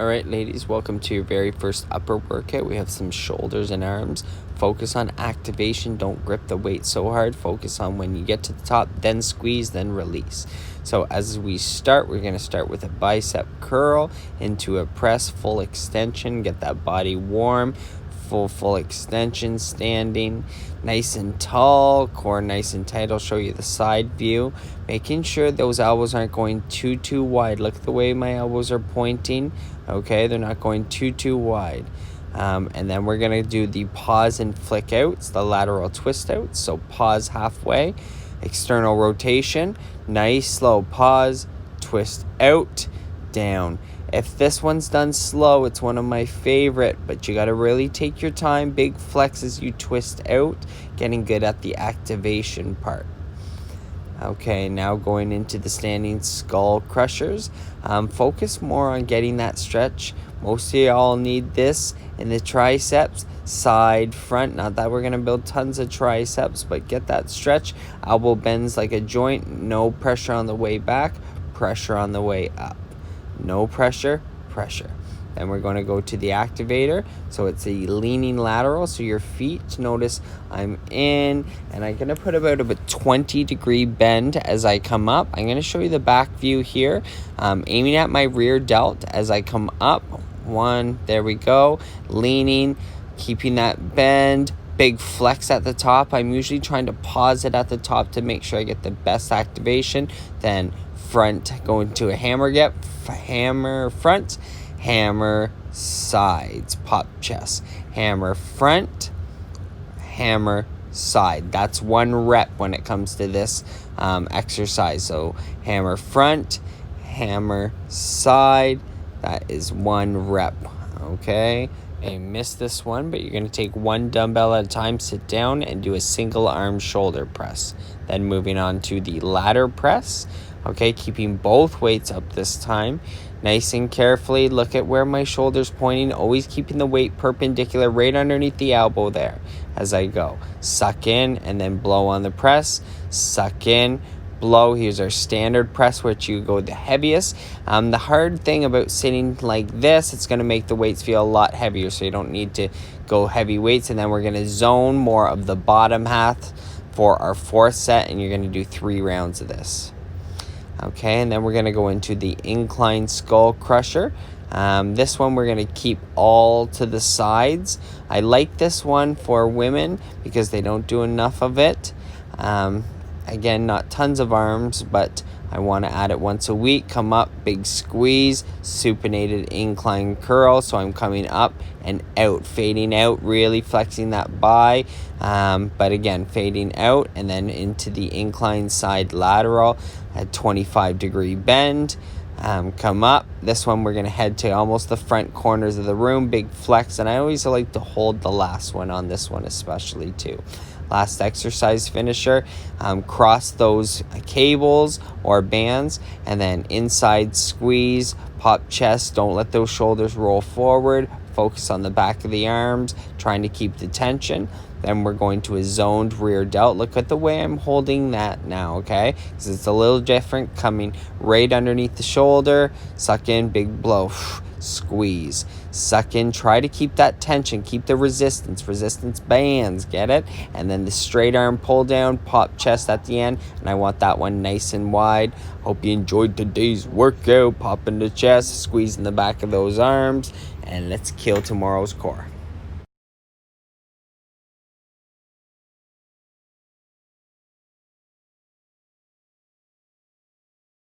All right, ladies, welcome to your very first upper workout. We have some shoulders and arms. Focus on activation. Don't grip the weight so hard. Focus on when you get to the top, then squeeze, then release. So as we start, we're going to start with a bicep curl into a press, full extension. Get that body warm. Full extension, standing nice and tall, core nice and tight. I'll show you the side view, making sure those elbows aren't going too wide. Look at the way my elbows are pointing. Okay, they're not going too wide. And then we're gonna do the pause and flick outs, the lateral twist outs. So pause halfway, external rotation, nice slow pause, twist out, down. If this one's done slow, it's one of my favorite, but you got to really take your time. Big flex as you twist out, getting good at the activation part. Okay, now going into the standing skull crushers. Focus more on getting that stretch. Most of y'all need this in the triceps, side, front. Not that we're going to build tons of triceps, but get that stretch. Elbow bends like a joint. No pressure on the way back, pressure on the way up. No pressure. Then we're going to go to the activator. So it's a leaning lateral. So your feet, notice I'm in, and I'm going to put about a 20-degree bend as I come up. I'm going to show you the back view here. Aiming at my rear delt as I come up. One, there we go. Leaning, keeping that bend. Big flex at the top. I'm usually trying to pause it at the top to make sure I get the best activation. Then front, going to a hammer grip, hammer front, hammer sides, pop chest, hammer front, hammer side. That's one rep when it comes to this exercise. So hammer front, hammer side, that is one rep. Okay, I missed this one, but you're going to take one dumbbell at a time, sit down and do a single arm shoulder press. Then moving on to the ladder press. Okay, keeping both weights up this time. Nice and carefully, look at where my shoulder's pointing. Always keeping the weight perpendicular right underneath the elbow there as I go. Suck in and then blow on the press. Suck in, blow. Here's our standard press, which you go the heaviest. The hard thing about sitting like this, it's going to make the weights feel a lot heavier, so you don't need to go heavy weights. And then we're going to zone more of the bottom half for our fourth set, and you're going to do 3 rounds of this. Okay, and then we're going to go into the incline skull crusher. This one we're going to keep all to the sides. I like this one for women because they don't do enough of it. Again, not tons of arms, but I want to add it once a week. Come up, big squeeze, supinated incline curl. So I'm coming up and out, fading out, really flexing that bi. But again, fading out and then into the incline side lateral at 25-degree bend. Come up. This one we're going to head to almost the front corners of the room. Big flex. And I always like to hold the last one on this one especially too. Last exercise finisher, cross those cables or bands and then inside squeeze, pop chest. Don't let those shoulders roll forward. Focus on the back of the arms, trying to keep the tension. Then we're going to a zoned rear delt. Look at the way I'm holding that now, okay? Because it's a little different, coming right underneath the shoulder. Suck in, big blow, squeeze. Suck in, try to keep that tension, keep the resistance bands, get it? And then the straight arm pull down, pop chest at the end, and I want that one nice and wide. Hope you enjoyed today's workout. Pop in the chest, squeeze in the back of those arms, and let's kill tomorrow's core.